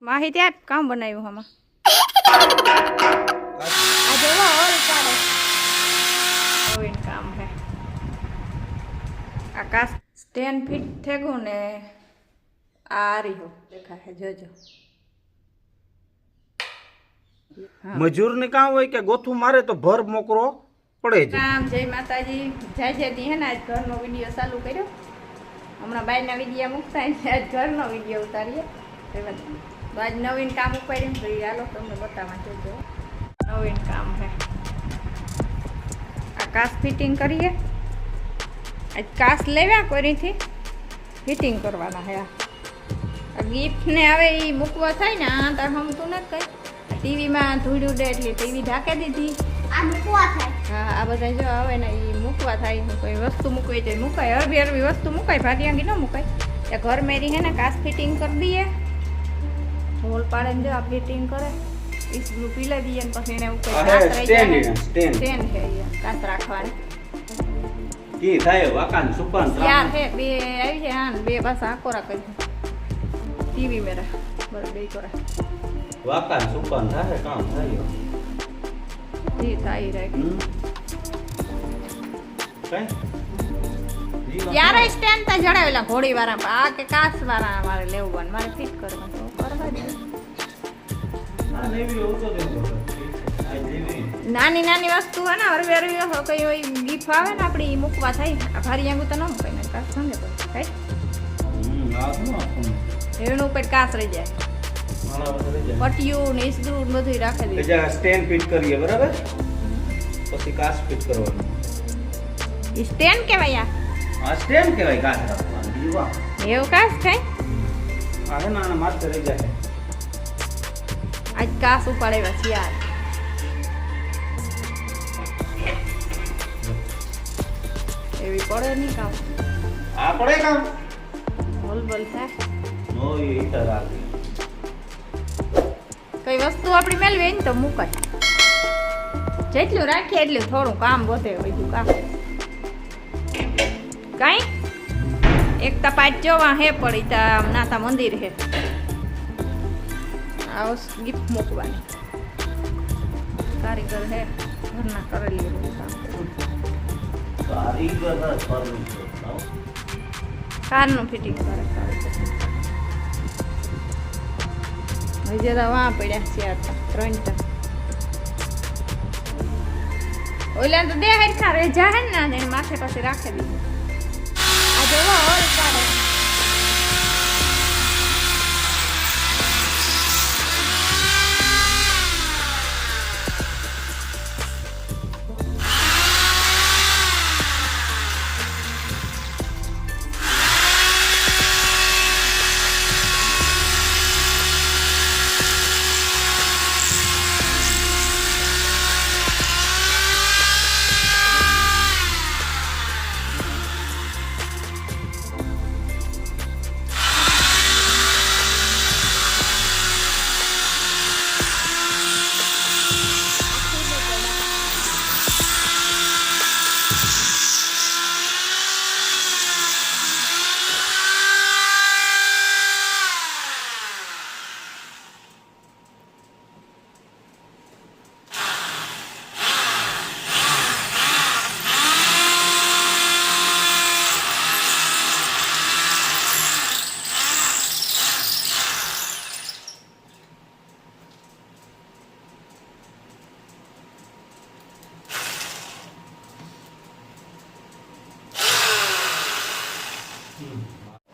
માહી ત્યાં કામ બનાવ્યું આમાં આ જોવો ઓલ ચાલે ઓઈન કામ હે આકાશ સ્ટેન્ડ ફિટ થેગું ને આ રહ્યો દેખાય જોજો મજૂર ને કામ હોય કે ગોથું મારે તો ભર મોકરો પડે છે રામ જય માતાજી જય જય દી હે ને આજ ઘરનો વિડીયો ચાલુ કર્યો હમણાં બહારના વિડીયો મૂકતા છે આજ ઘરનો વિડીયો ઉતારીએ તો આજ નવીન કામ ઉપાડીને તો હાલો તમને બતાવવા જોજો નવીન કામ છે આ કાચ ફિટિંગ કરીએ આજ કાચ લેવ્યા કોઈથી ફિટિંગ કરવાના હે આ ગિફ્ટ ને હવે એ મૂકવા થાય ને આ તાર હમતું નથી કઈ ટીવીમાં ધૂળ ઉડે એટલે ટીવી ઢાંકી દીધી આ મૂકવા થાય હા આ બધા જો આવે ને એ મૂકવા થાય કોઈ વસ્તુ મૂકવી તો મુકાય અરબી વસ્તુ મુકાય ભાગીયાંગી ન મુકાય ત્યાં ઘર મેરી હે ને કાચ ફિટિંગ કરી દઈએ હોલ પાડે ને જો આ ફિટિંગ કરે इस ब्लू पीला दिए ने પછી એને ઉપર કાચ રહી જાય સ્ટેન્ડ છે કાચ રાખવાની કી થાય વાકાન સુપાન યાર હે બે આવી છે હા બે બસ આકોરા કરી ટીવી મેરા બરાબર બે કોરા વાકાન સુપાન થાય કામ થાય જી થાય રે કઈ યાર સ્ટેન્ડ તા જડાવેલા ઘોડી વાળા આ કે કાચ વાળા મારે લેવું મારે ફિટ કરવાનું તો કરવા દે નાની નાની વસ્તુ હે ને હરવે હરવી કઈ હોય ગીફ આવે ને આપણી ઈ મૂકવા થાય આ ભારી આંગુ તો ન મૂકાય ને કાચ સંગે તો થાય એનું ઉપર કાચ રહી જાય પટિયું ને સ્ક્રૂ બધું રાખી દે જરા સ્ટેન્ડ ફિટ કરીએ બરાબર પછી કાચ ફિટ કરવાનું ઈ સ્ટેન્ડ કહેવાય આ સ્ટેન્ડ કહેવાય કાચ રાખવાનું બીજું વાહ એવું કાચ થાય આ હે નાના માથે રહી જાય આજ કાચ ઉપાડ્યા છે યાર એવી પડે નહીં કામ આ પડે કામ બોલ બોલ થાય નો એ ઈટર રાખી કઈ વસ્તુ આપણી મેળવે ને તો મુકાય જેટલું રાખીએ એટલું થોડું કામ વધે બીજું કામ કઈ એક તપાટ જોવા હે પડી તા નાતા મંદિર હે આ ગિફ્ટ મૂકવાની કારીગર હે ઘરના કરેલી કામ કારીગર કારનું ફિટિંગ કરે કારીગર હજી તો વાં પડ્યા છે આટલા 3 ટા ઓલા તો દે હરખા રે જાહે ને એને માથે પાસે રાખી દીધું આ જોવો ઓર કાઢે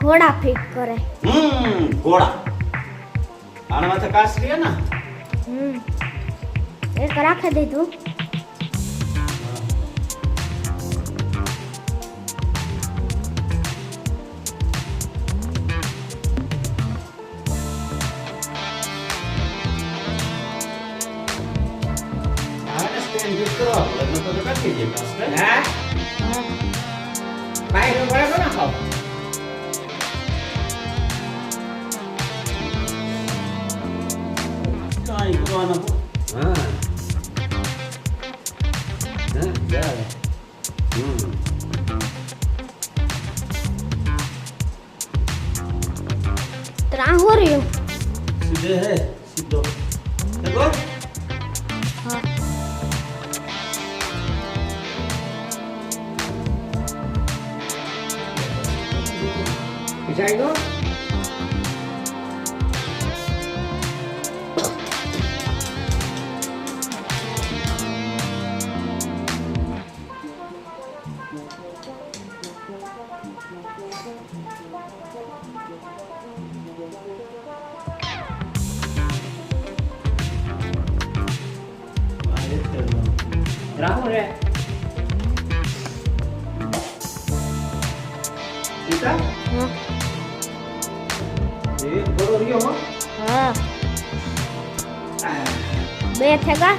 ઘોડા ફિટ કરે ઘોડા આના માથે કાચ રહે ને એક રાખી દીધું આને સ્ટેન્ડ ફિટ કરો લગ્ન તો કાઢી દે કાચ હે બાય નો બરાબર ના ખાવ કાઈ કરવાના હા હા જા ત્રાહો રહ્યો સીધે હે સીધો देखो हाँ पिछाई दो राहु रे सीता हाँ एक बड़ो रियो हो हाँ बे थेगा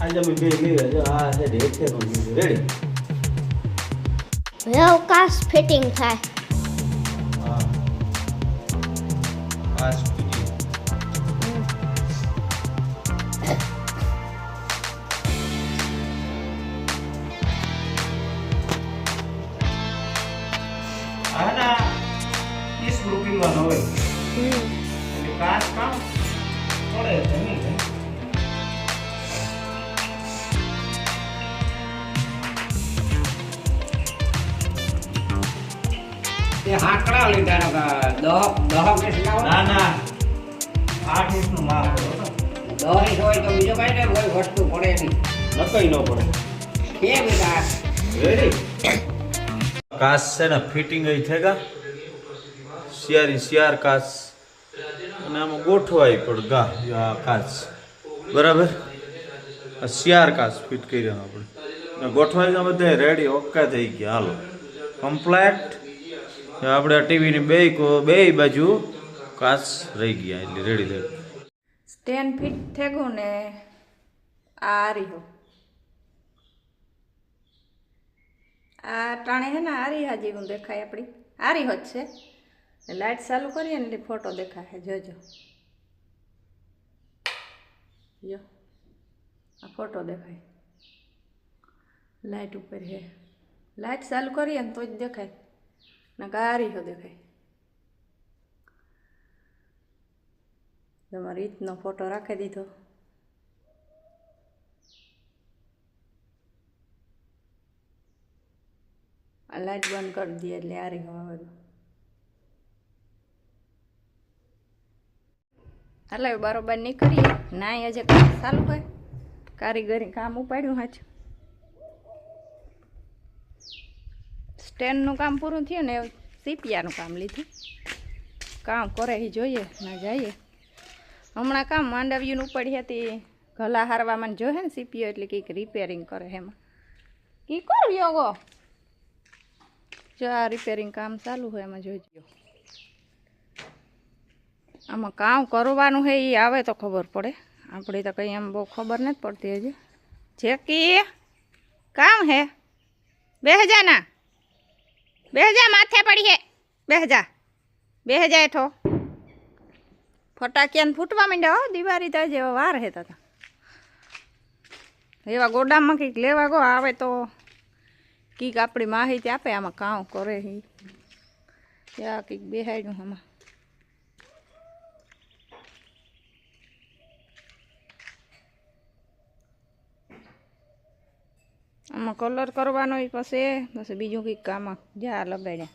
आज हम बे आ है देखे नो रेडी वे कास फिटिंग થાય हां आज पूजी आना इस ग्रुपिंग માં હોય એટલે કાચ કામ પડે જમી છે ये हाकड़ा लीधा ना दह के सिलाओ ના ના 8 ઇંચ નું માપ કરો તો 10 इंच હોય તો બીજો કઈ ને કોઈ વસ્તુ પડે નહીં નકઈ ન પડે કે બેટા રેડી કાચ છે ને ફિટિંગ અહીં થેગા શિયાર કાચ અને આમાં ગોઠવાય પણ ગા આ કાચ બરાબર આ શિયાર કાચ ફિટ કર્યા આપણે અને ગોઠવાઈ ગયા બધે રેડી ઓકે થઈ ગયા હાલો કમ્પ્લીટ આપણે ટીવીની બે બાજુ કાચ રહી ગયા એટલે રેડી થઈ સ્ટેન્ડ ફિટ થેગું ને આ રહ્યો આ ટાણે હે ને આરી જેવું દેખાય આપણી આરી હોત છે લાઇટ ચાલુ કરીએ ને એટલે ફોટો દેખાય જોજો જો આ ફોટો દેખાય લાઇટ ઉપર હે લાઇટ ચાલુ કરીએ ને તો જ દેખાય ને આરી હો દેખાય તમારી રીતનો ફોટો રાખી દીધો આ લાઇટ બંધ કરી દઈએ એટલે આરી હવા બધું એટલે બરોબર નીકળીએ ના આજે કામ ચાલુ હોય કારીગરી કામ ઉપાડ્યું હાચ સ્ટેન્ડનું કામ પૂરું થયું ને સીપિયાનું કામ લીધું કામ કરે એ જોઈએ ના જઈએ હમણાં કામ માંડવ્યું ઉપાડી હતી ગલા હારવામાં જોહે ને સીપીઓ એટલે કંઈક રિપેરિંગ કરે એમાં કી કર્યો ગો જો આ રિપેરિંગ કામ ચાલુ હોય એમાં જોઈજો આમાં કામ કરવાનું છે એ આવે તો ખબર પડે આપણે તો કંઈ એમ બહુ ખબર નથી પડતી હજી જે કી કામ હે બેહજા માથે પડી હે બેહજા હેઠો ફટાકિયાને ફૂટવા માંડ્યા હો દિવાળી તો જેવા વાર હે તા એવા ગોડામાં કંઈક લેવા ગો આવે તો કંઈક આપણી માહિતી આપે આમાં કામ કરે એ ત્યાં કંઈક બેહાડ્યું આમાં આમાં કલર કરવાનો પછી બીજું કંઈક કામ જા લગાડ્યા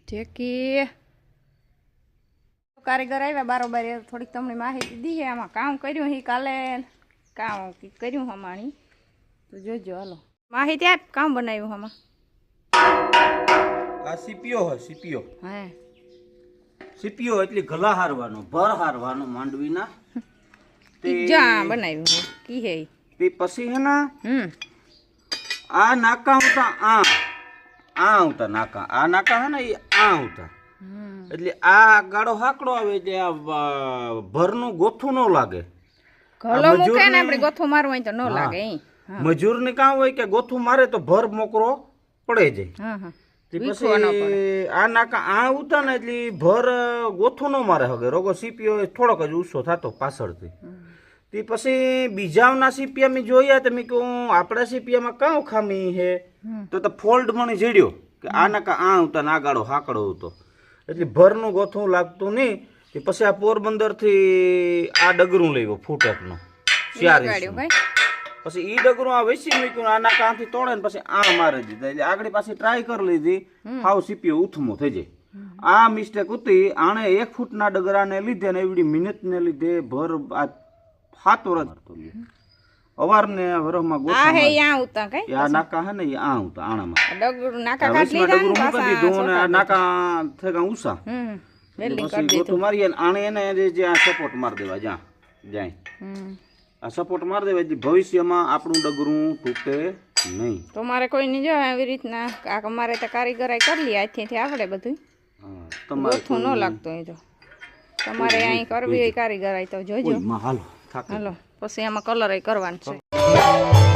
જેકી કારીગર આવ્યા બારોબાર થોડીક તમને માહિતી દઈએ આમાં કામ કર્યું એ કાલે કામ કર્યું હમાણી તો જોજો હાલો માહિતી આપ કામ બનાવ્યું આમાં આ સીપીઓ હોય સીપીઓ હે સીપીઓ એટલે ગલા હારવાનો ભર હારવાનો માંડવીના તે જા બનાવ્યું હે કી હે તે પછી હે ના આ નાકા ઉતા આ ઉતા નાકા આ નાકા હે ને એ આ ઉતા એટલે આ ગાડો હાકડો આવે એટલે આ ભરનું ગોથું ન લાગે ગલો મૂકે ને આપણે ગોથું મારવું હોય તો ન લાગે મજૂર ને કામ હોય કે ગોથું મારે તો ભર મોકરો પડે જાય તે વીખવા ન પછી આ નાકા આ ઉતા ને એટલે ઈ ભર ગોથું ન મારે હગે રોગો સીપીઓ થોડોક જ ઊંચો થતો પાછળથી તે પછી બીજાના સીપિયા મેં જોયા તો મેં કહું આપણા સીપિયામાં કાં ખામી હે તો ફોલ્ડ મને જડ્યો કે આ નાકા આ ઉતા ને આ ગાળો હાકડો હતો એટલે ભરનું ગોથું લાગતું નહીં તે પછી આ પોરબંદરથી આ ડગરું લેવો ફૂટેકનો 4 ઇંચનું. પછી ઈ ડગરું આ વેચી મૂક્યું આ નાકા આથી તોડે ને પછી આ મારી દીધા એટલે આગળ પાછી ટ્રાય કરી લીધી હાવ સીપીઓ ઉથમો થઈ જાય. આ મિસ્ટેક હતી આણે 1 ફૂટના ડગરાને લીધે ને એવડી મિનિટને લીધે ભર આ 7 વર્ષ અવારને વરહમાં આ ગોઠા હે યા ઉતા કઈ આ નાકા હે ને ઈ આ ઉતા આણામાં ડગરું નાકા વચમાં કાઢ લીધા ડગરું ને મૂકી દીધું ને આ પાછા નાકા થેગા ઊંચા વેલ્ડિંગ પછી કરી ગોથું મારીએ ને આણે એને જે આ સપોર્ટ માર દેવા જ્યાં જાય દીધું. આ સપોર્ટ માર દેવા એટલે ભવિષ્યમાં આપણું ડગરું તૂટે નહીં. તમારે કોઈ નહીં જો આવી રીતના અમારે તો કારીગરાઈ કરી લી આજથી આવડે બધું હા, તમારે ગોથું ન લાગતું હોય તો તમારે અહીં કરવી હોય કારીગરાઈ તો જોજો કોઈમાં હાલો થાકે હાલો પછી એમાં કલર કરવાનું છે